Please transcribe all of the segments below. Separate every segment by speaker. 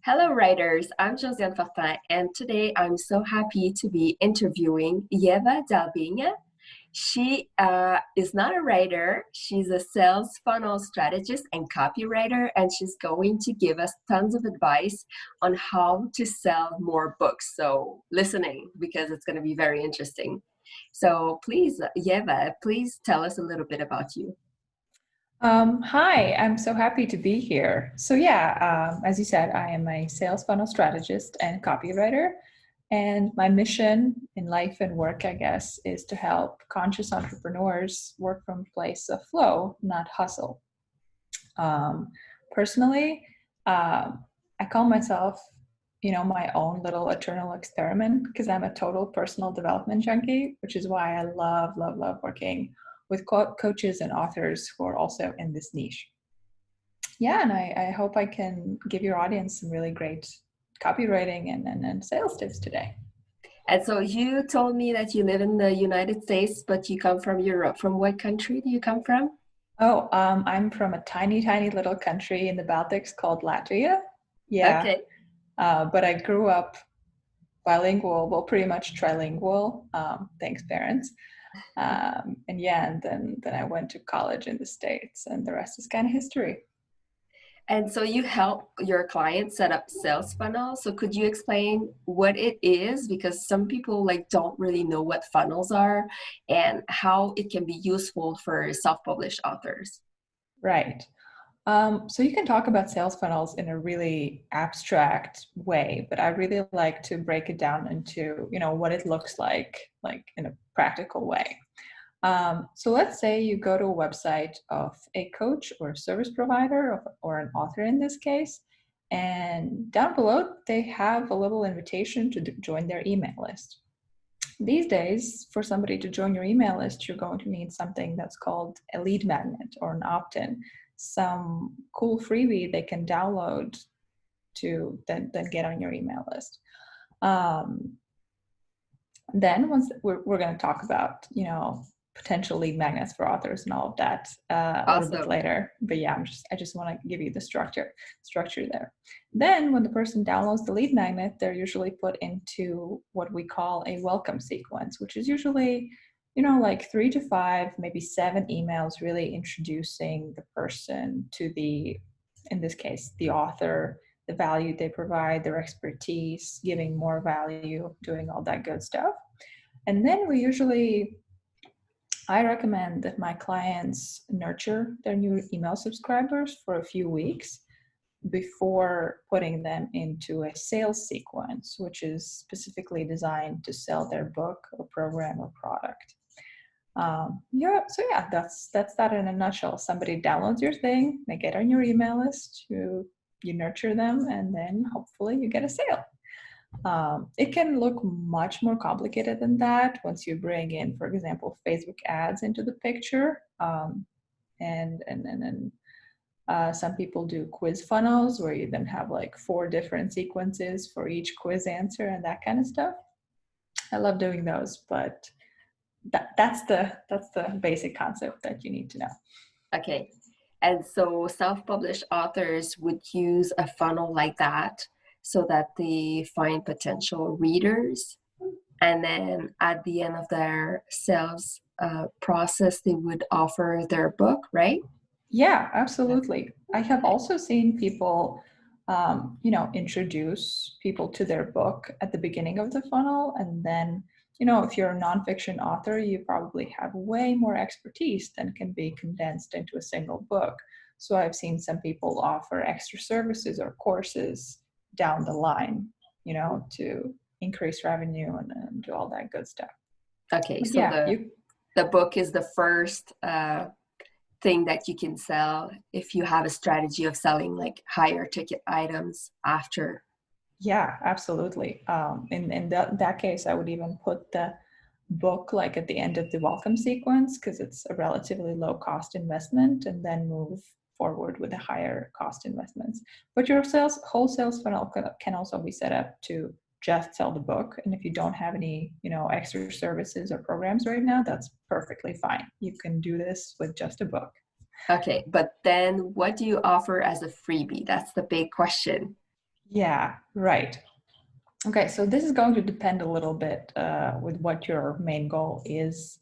Speaker 1: Hello, writers. I'm Josiane Fortin, and today I'm so happy to be interviewing Ieva Dalbiņa. She is not a writer. She's a sales funnel strategist and copywriter, and she's going to give us tons of advice on how to sell more books. So listening, because it's going to be very interesting. So please, Ieva, please tell us a little bit about you.
Speaker 2: Hi, I'm so happy to be here. As you said, I am a sales funnel strategist and copywriter. And my mission in life and work, I guess, is to help conscious entrepreneurs work from a place of flow, not hustle. Personally, I call myself, my own little eternal experiment because I'm a total personal development junkie, which is why I love working with coaches and authors who are also in this niche. Yeah, and I hope I can give your audience some really great copywriting and sales tips today.
Speaker 1: And so you told me that you live in the United States, but you come from Europe. From what country do you come from?
Speaker 2: Oh, I'm from a tiny little country in the Baltics called Latvia. Yeah.
Speaker 1: Okay.
Speaker 2: But I grew up bilingual, well, pretty much trilingual, thanks parents. And then I went to college in the States, and the rest is kind of history.
Speaker 1: And so you help your clients set up sales funnels. So could you explain what it is? Because some people don't really know what funnels are and how it can be useful for self-published authors.
Speaker 2: Right. So you can talk about sales funnels in a really abstract way, but I really like to break it down into, what it looks like in a practical way. So let's say you go to a website of a coach or a service provider or an author in this case, and down below they have a little invitation to join their email list. These days, for somebody to join your email list, you're going to need something that's called a lead magnet or an opt-in, some cool freebie they can download to then get on your email list. Then once we're going to talk about, potential lead magnets for authors and all of that a little bit later. But yeah, I just want to give you the structure there. Then when the person downloads the lead magnet, they're usually put into what we call a welcome sequence, which is usually, 3 to 5, maybe 7 emails really introducing the person to in this case, the author, the value they provide, their expertise, giving more value, doing all that good stuff. And then I recommend that my clients nurture their new email subscribers for a few weeks before putting them into a sales sequence, which is specifically designed to sell their book or program or product. That's that in a nutshell. Somebody downloads your thing, they get on your email list, you nurture them, and then hopefully you get a sale. It can look much more complicated than that once you bring in, for example, Facebook ads into the picture. And some people do quiz funnels where you then have 4 different sequences for each quiz answer and that kind of stuff. I love doing those, but that's the basic concept that you need to know.
Speaker 1: Okay. And so self-published authors would use a funnel like that so that they find potential readers. And then at the end of their sales process, they would offer their book, right?
Speaker 2: Yeah, absolutely. I have also seen people, introduce people to their book at the beginning of the funnel. And then, if you're a nonfiction author, you probably have way more expertise than can be condensed into a single book. So I've seen some people offer extra services or courses down the line, to increase revenue and do all that good stuff.
Speaker 1: Okay, but so yeah, the book is the first thing that you can sell if you have a strategy of selling higher ticket items after.
Speaker 2: Yeah, absolutely. In that case, I would even put the book at the end of the welcome sequence because it's a relatively low cost investment, and then move forward with the higher cost investments. But your whole sales funnel can also be set up to just sell the book. And if you don't have any, extra services or programs right now, that's perfectly fine. You can do this with just a book.
Speaker 1: Okay, but then what do you offer as a freebie? That's the big question.
Speaker 2: Yeah, right. Okay, so this is going to depend a little bit with what your main goal is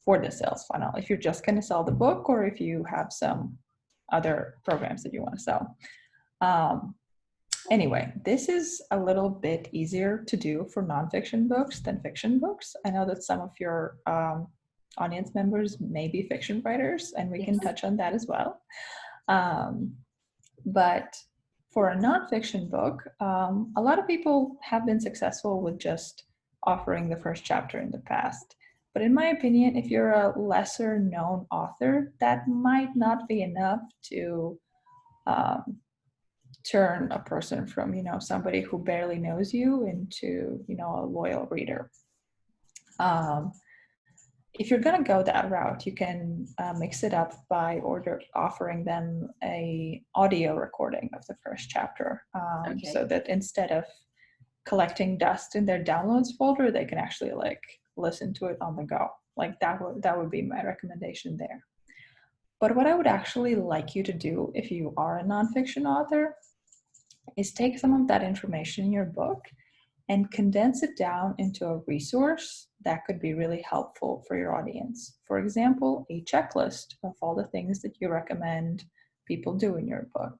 Speaker 2: for the sales funnel. If you're just going to sell the book, or if you have some other programs that you want to sell. Anyway, this is a little bit easier to do for nonfiction books than fiction books. I know that some of your audience members may be fiction writers, and we can
Speaker 1: Yes.
Speaker 2: touch on that as well. But for a nonfiction book, a lot of people have been successful with just offering the first chapter in the past. But in my opinion, if you're a lesser known author, that might not be enough to turn a person from, somebody who barely knows you into, a loyal reader. If you're going to go that route, you can mix it up by offering them a audio recording of the first chapter, so that instead of collecting dust in their downloads folder, they can actually listen to it on the go. That would be my recommendation there. But what I would actually like you to do if you are a nonfiction author is take some of that information in your book and condense it down into a resource that could be really helpful for your audience. For example, a checklist of all the things that you recommend people do in your book,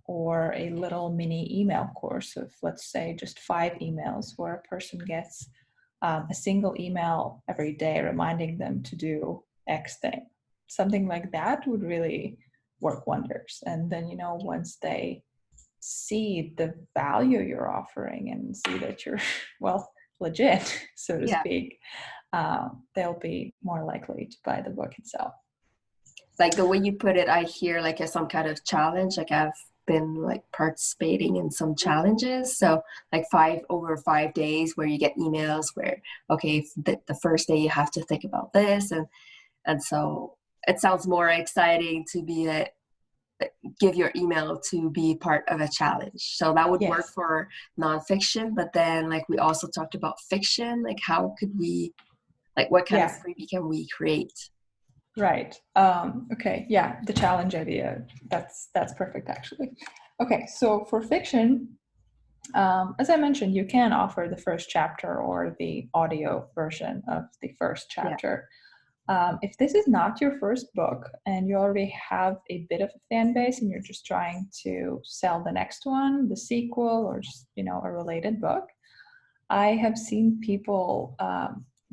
Speaker 2: or a little mini email course of, let's say, just 5 emails where a person gets a single email every day reminding them to do X thing. Something like that would really work wonders. And then, once they see the value you're offering and see that you're, legit, so to speak, they'll be more likely to buy the book itself.
Speaker 1: Like the way you put it, I hear some kind of challenge. I've been participating in some challenges. So 5 days where you get emails where, okay, the first day you have to think about this. And so it sounds more exciting to be give your email to be part of a challenge. So that would work for nonfiction, but then we also talked about fiction. How could we, what kind of freebie can we create?
Speaker 2: Right. Okay. Yeah. The challenge idea. That's perfect, actually. Okay. So for fiction, as I mentioned, you can offer the first chapter or the audio version of the first chapter. If this is not your first book and you already have a bit of a fan base and you're just trying to sell the next one, the sequel, or just, a related book, I have seen people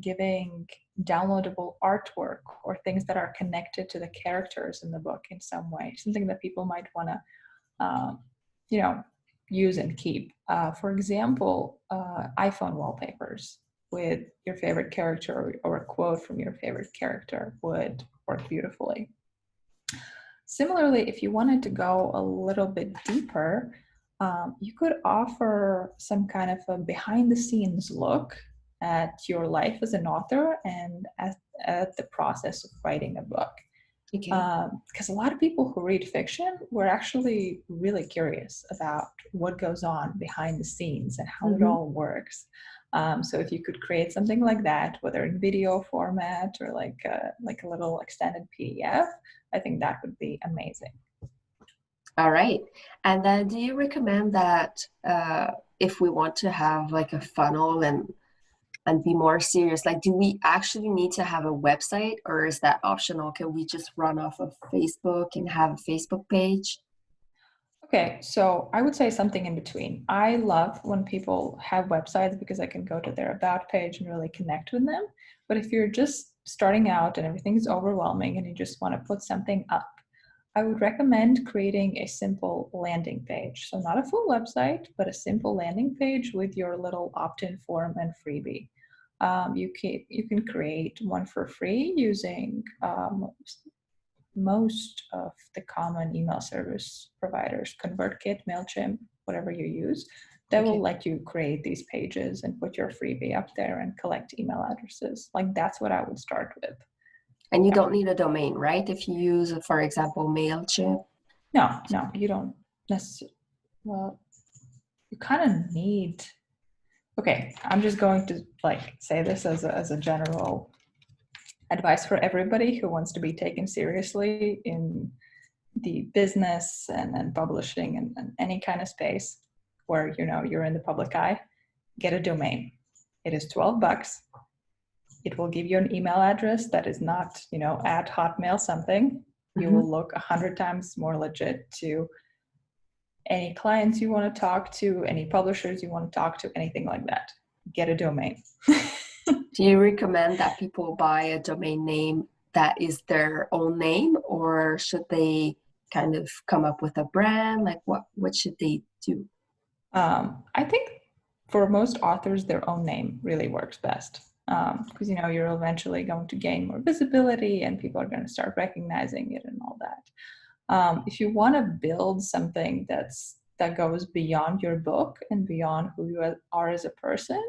Speaker 2: giving downloadable artwork or things that are connected to the characters in the book in some way, something that people might want to, use and keep. For example, iPhone wallpapers with your favorite character or a quote from your favorite character would work beautifully. Similarly, if you wanted to go a little bit deeper, you could offer some kind of a behind-the-scenes look at your life as an author and at the process of writing a book. Because a lot of people who read fiction were actually really curious about what goes on behind the scenes and how it all works. So if you could create something like that, whether in video format or like a little extended PDF, I think that would be amazing.
Speaker 1: All right. And then do you recommend that if we want to have a funnel and be more serious, do we actually need to have a website, or is that optional? Can we just run off of Facebook and have a Facebook page?
Speaker 2: Okay, so I would say something in between. I love when people have websites because I can go to their about page and really connect with them. But if you're just starting out and everything's overwhelming and you just want to put something up, I would recommend creating a simple landing page. So not a full website, but a simple landing page with your little opt-in form and freebie. You can create one for free using most of the common email service providers, ConvertKit, MailChimp, whatever you use. That will let you create these pages and put your freebie up there and collect email addresses. That's what I would start with.
Speaker 1: And you don't need a domain, right? If you use, for example, MailChimp.
Speaker 2: No, you don't necessarily. Well, you kind of need. Okay, I'm just going to say this as a general advice for everybody who wants to be taken seriously in the business and publishing and any kind of space. where, you're in the public eye, get a domain. It is $12. It will give you an email address that is not, at Hotmail something. You will look 100 times more legit to any clients you want to talk to, any publishers you want to talk to, anything like that. Get a domain.
Speaker 1: Do you recommend that people buy a domain name that is their own name, or should they kind of come up with a brand? Like what should they do?
Speaker 2: I think for most authors, their own name really works best. Because you're eventually going to gain more visibility and people are going to start recognizing it and all that. If you want to build something that goes beyond your book and beyond who you are as a person,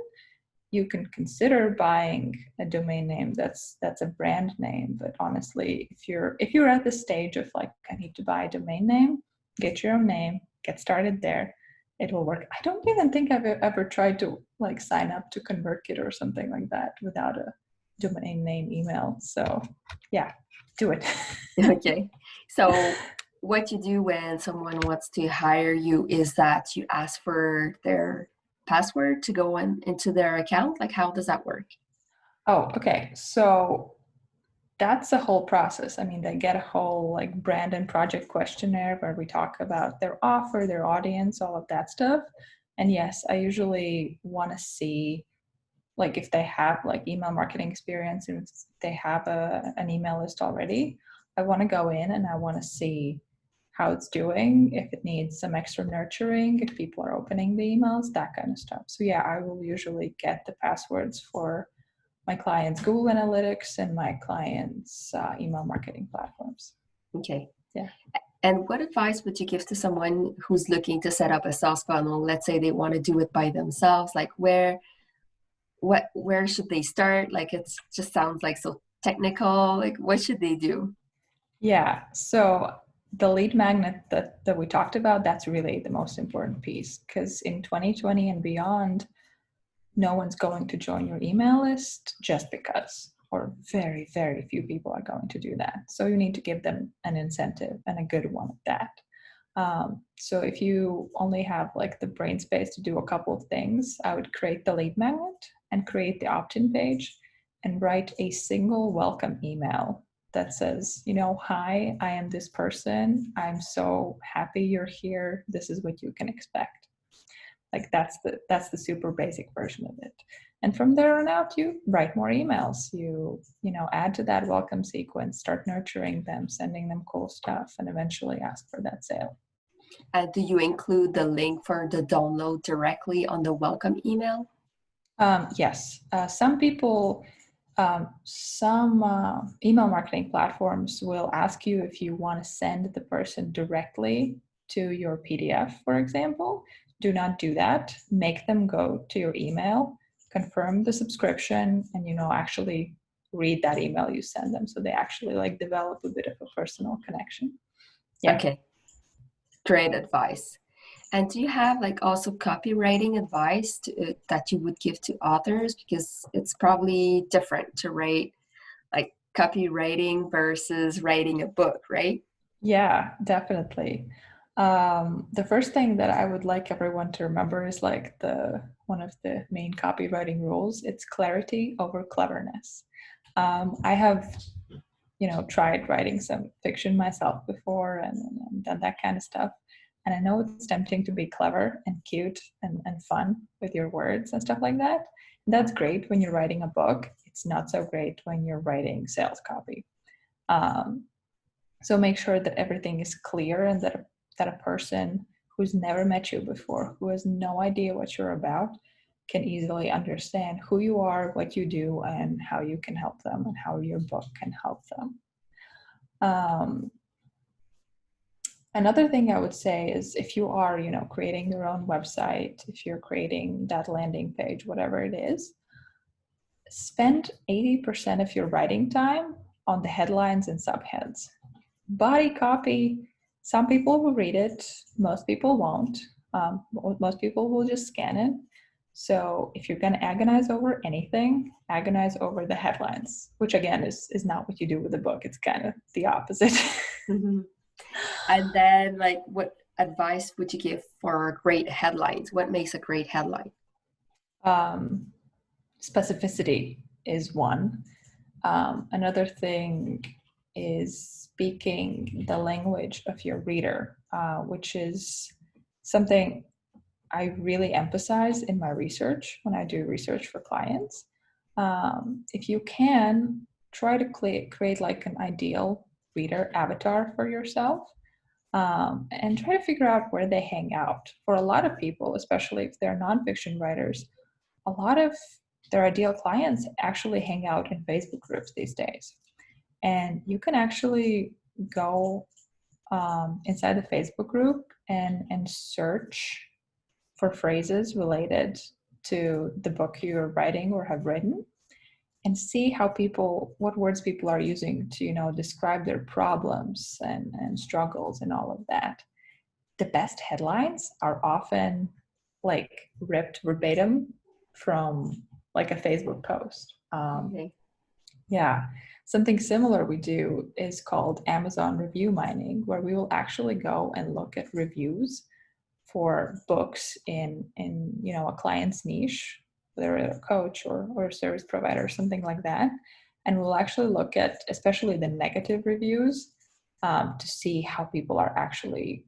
Speaker 2: you can consider buying a domain name that's a brand name. But honestly, if you're at the stage of like, I need to buy a domain name, get your own name, get started there. It will work. I don't even think I've ever tried to like sign up to ConvertKit or something like that without a domain name email. So yeah, do it.
Speaker 1: Okay. So what you do when someone wants to hire you is that you ask for their password to go into their account. Like, how does that work?
Speaker 2: Oh, okay. So that's a whole process. I mean, they get a whole like brand and project questionnaire where we talk about their offer, their audience, all of that stuff. And yes, I usually want to see like if they have like email marketing experience and if they have an email list already. I want to go in and I want to see how it's doing, if it needs some extra nurturing, if people are opening the emails, that kind of stuff. So yeah, I will usually get the passwords for my clients' Google Analytics and my clients' email marketing platforms.
Speaker 1: Okay.
Speaker 2: Yeah.
Speaker 1: And what advice would you give to someone who's looking to set up a sales funnel? Let's say they want to do it by themselves. Like where should they start? Like it just sounds like so technical. Like what should they do?
Speaker 2: Yeah. So the lead magnet that we talked about, that's really the most important piece, because in 2020 and beyond, no one's going to join your email list just because, or very, very few people are going to do that. So you need to give them an incentive and a good one at that. So if you only have like the brain space to do a couple of things, I would create the lead magnet and create the opt-in page and write a single welcome email that says, hi, I am this person. I'm so happy you're here. This is what you can expect. Like that's the super basic version of it. And from there on out, you write more emails. You add to that welcome sequence, start nurturing them, sending them cool stuff, and eventually ask for that sale.
Speaker 1: Do you include the link for the download directly on the welcome email?
Speaker 2: Yes. Some people, some email marketing platforms will ask you if you want to send the person directly to your PDF, for example. Do not do that. Make them go to your email, confirm the subscription, and actually read that email you send them, so they actually like develop a bit of a personal connection.
Speaker 1: Yeah. Okay. Great advice. And do you have like also copywriting advice that you would give to authors? Because it's probably different to write like copywriting versus writing a book, right?
Speaker 2: Yeah, definitely. The first thing that I would like everyone to remember is like one of the main copywriting rules. It's clarity over cleverness. I have, tried writing some fiction myself before and done that kind of stuff. And I know it's tempting to be clever and cute and fun with your words and stuff like that. And that's great when you're writing a book. It's not so great when you're writing sales copy. So make sure that everything is clear and that a person who's never met you before, who has no idea what you're about, can easily understand who you are, what you do, and how you can help them and how your book can help them. Another thing I would say is if you are, creating your own website, if you're creating that landing page, whatever it is, spend 80% of your writing time on the headlines and subheads. Body copy, some people will read it, most people won't. Most people will just scan it. So if you're going to agonize over anything, agonize over the headlines, which again is not what you do with a book. It's kind of the opposite.
Speaker 1: Mm-hmm. And then like what advice would you give for great headlines? What makes a great headline?
Speaker 2: Specificity is one. Another thing is speaking the language of your reader, which is something I really emphasize in my research when I do research for clients. If you can, try to create like an ideal reader avatar for yourself, and try to figure out where they hang out. For a lot of people, especially if they're nonfiction writers, a lot of their ideal clients actually hang out in Facebook groups these days. And you can actually go inside the Facebook group and search for phrases related to the book you're writing or have written, and see what words people are using to, describe their problems and struggles and all of that. The best headlines are often like ripped verbatim from like a Facebook post.
Speaker 1: Okay.
Speaker 2: Yeah. Something similar we do is called Amazon review mining, where we will actually go and look at reviews for books in a client's niche, whether a coach or a service provider or something like that. And we'll actually look at especially the negative reviews to see how people are actually,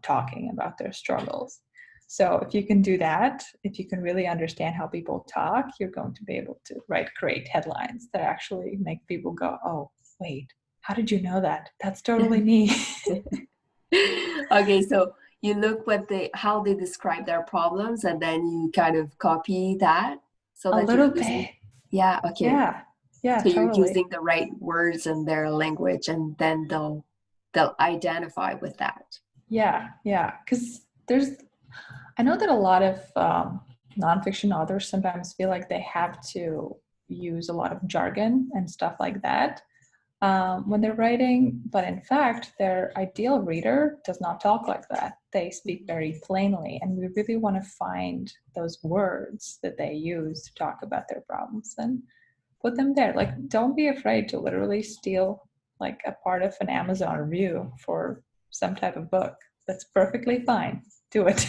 Speaker 2: talking about their struggles. So if you can do that, if you can really understand how people talk, you're going to be able to write great headlines that actually make people go, oh, wait, how did you know that? That's totally me.
Speaker 1: Okay, so you look how they describe their problems, and then you kind of copy that so
Speaker 2: A
Speaker 1: that you're
Speaker 2: little
Speaker 1: using.
Speaker 2: bit.
Speaker 1: Yeah, okay.
Speaker 2: Yeah,
Speaker 1: So you're
Speaker 2: totally.
Speaker 1: using the right words in their language, and then they'll identify with that.
Speaker 2: Yeah. Because I know that a lot of nonfiction authors sometimes feel like they have to use a lot of jargon and stuff like that when they're writing, but in fact, their ideal reader does not talk like that. They speak very plainly, and we really want to find those words that they use to talk about their problems and put them there. Like, don't be afraid to literally steal like a part of an Amazon review for some type of book. That's perfectly fine. Do it.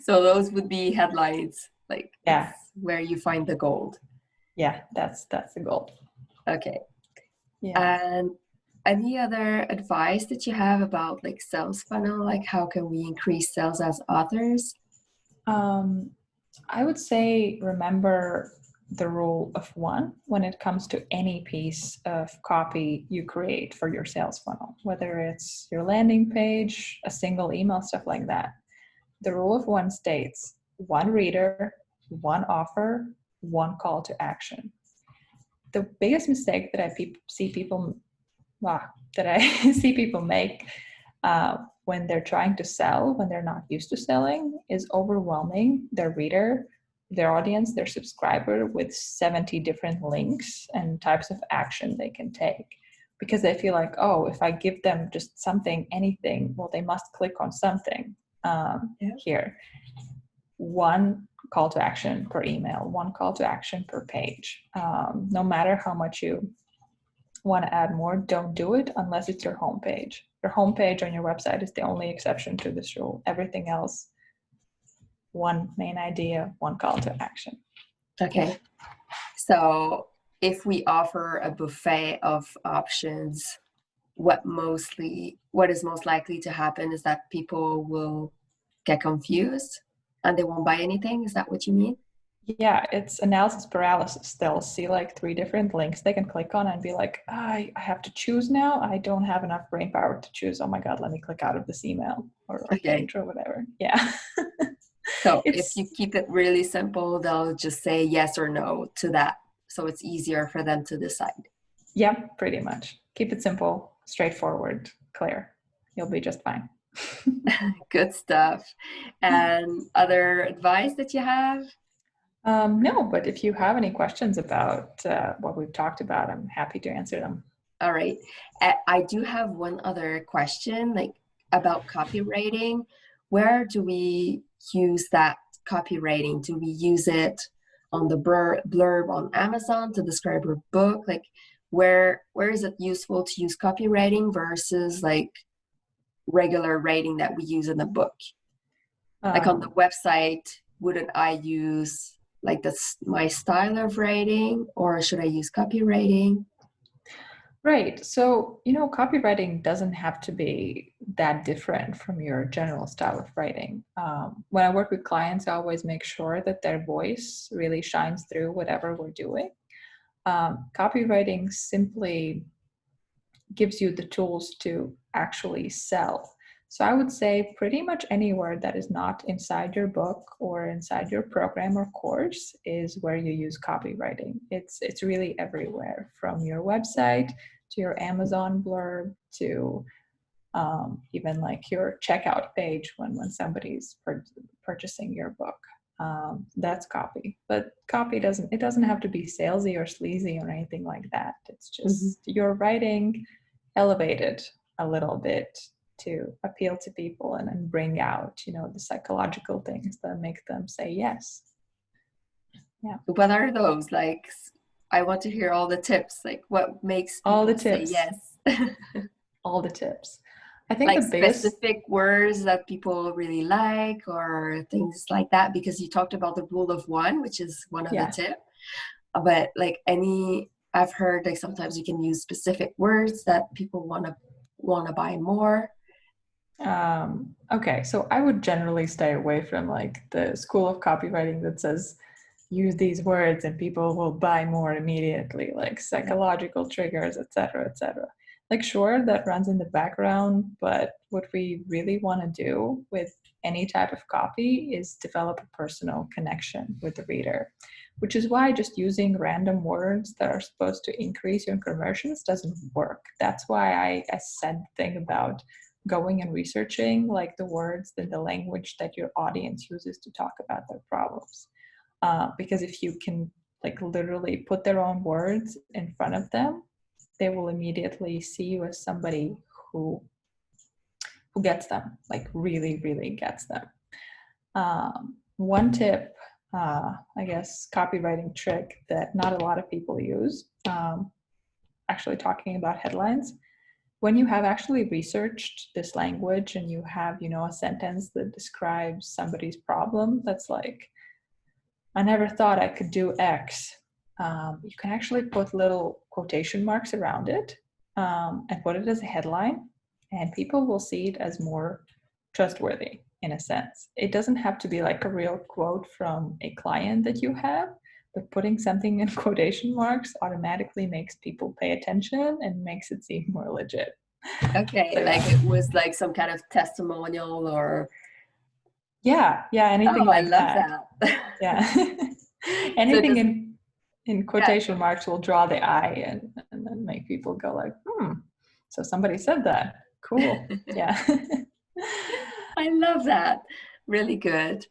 Speaker 1: So those would be headlines, like
Speaker 2: Yeah.
Speaker 1: it's where you find the gold.
Speaker 2: Yeah, that's the goal.
Speaker 1: Okay.
Speaker 2: Yeah.
Speaker 1: And any other advice that you have about like sales funnel? Like how can we increase sales as authors?
Speaker 2: I would say remember the rule of one when it comes to any piece of copy you create for your sales funnel, whether it's your landing page, a single email, stuff like that. The rule of one states one reader, one offer, one call to action. The biggest mistake that I see people make when they're trying to sell, when they're not used to selling, is overwhelming their reader, their audience, their subscriber with 70 different links and types of action they can take. Because they feel like, oh, if I give them just something, anything, well, they must click on something here. One call to action per email, one call to action per page. No matter how much you want to add more, don't do it unless it's your homepage. Your homepage on your website is the only exception to this rule. Everything else, one main idea, one call to action.
Speaker 1: Okay. So if we offer a buffet of options, what is most likely to happen is that people will get confused and they won't buy anything. Is that what you mean?
Speaker 2: Yeah, it's analysis paralysis. They'll see like 3 different links they can click on and be like, I have to choose now. I don't have enough brain power to choose. Oh my God, let me click out of this email or page or whatever. Yeah.
Speaker 1: So if you keep it really simple, they'll just say yes or no to that. So it's easier for them to decide.
Speaker 2: Yeah, pretty much. Keep it simple, straightforward, clear. You'll be just fine.
Speaker 1: Good stuff. And other advice that you have?
Speaker 2: No, but if you have any questions about what we've talked about, I'm happy to answer them.
Speaker 1: All right. I do have one other question, like about copywriting. Where do we use that copywriting? Do we use it on the blurb on Amazon to describe our book? Like where is it useful to use copywriting versus like regular writing that we use in the book? Like on the website, wouldn't I use like my style of writing, or should I use copywriting?
Speaker 2: Right. So, copywriting doesn't have to be that different from your general style of writing. When I work with clients, I always make sure that their voice really shines through whatever we're doing. Copywriting simply gives you the tools to actually sell. So I would say pretty much anywhere that is not inside your book or inside your program or course is where you use copywriting. It's really everywhere, from your website to your Amazon blurb to even like your checkout page when somebody's purchasing your book. That's copy. But copy doesn't have to be salesy or sleazy or anything like that. It's just your writing elevated a little bit to appeal to people and bring out, the psychological things that make them say yes. Yeah.
Speaker 1: What are those? Like, I want to hear all the tips. Like, what makes people
Speaker 2: all the tips.
Speaker 1: say yes?
Speaker 2: All the tips. I think
Speaker 1: like
Speaker 2: the biggest
Speaker 1: specific words that people really like, or things like that, because you talked about the rule of one, which is one of the tips. But like I've heard like sometimes you can use specific words that people want to buy more.
Speaker 2: Okay, so I would generally stay away from like the school of copywriting that says use these words and people will buy more immediately, like psychological triggers, etc., etc. Like, sure, that runs in the background, but what we really want to do with any type of copy is develop a personal connection with the reader, which is why just using random words that are supposed to increase your conversions doesn't work. That's why I said the thing about going and researching like the words and the language that your audience uses to talk about their problems. Because if you can like literally put their own words in front of them, they will immediately see you as somebody who gets them, like really, really gets them. One tip, I guess, copywriting trick that not a lot of people use, actually talking about headlines. When you have actually researched this language and you have, a sentence that describes somebody's problem, that's like, I never thought I could do X. You can actually put little quotation marks around it and put it as a headline, and people will see it as more trustworthy in a sense. It doesn't have to be like a real quote from a client that you have, but putting something in quotation marks automatically makes people pay attention and makes it seem more legit.
Speaker 1: Okay, so, like it was like some kind of testimonial or...
Speaker 2: Yeah, anything like that.
Speaker 1: I love that.
Speaker 2: Yeah. Anything in quotation marks will draw the eye and then make people go like, so somebody said that. Cool. Yeah.
Speaker 1: I love that. Really good.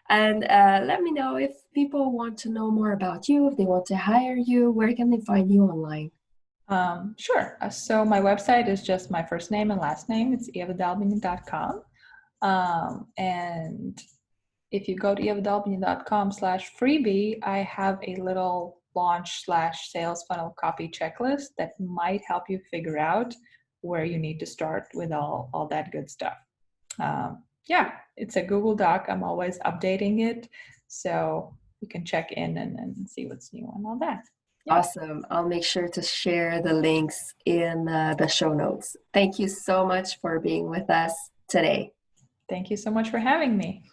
Speaker 1: And let me know if people want to know more about you, if they want to hire you, where can they find you online?
Speaker 2: Sure. So my website is just my first name and last name. It's ievadalbiņa.com. And if you go to ievadalbiņa.com/freebie, I have a little launch/sales funnel copy checklist that might help you figure out where you need to start with all that good stuff. It's a Google Doc. I'm always updating it, so you can check in and see what's new and all that.
Speaker 1: Yeah. Awesome. I'll make sure to share the links in the show notes. Thank you so much for being with us today.
Speaker 2: Thank you so much for having me.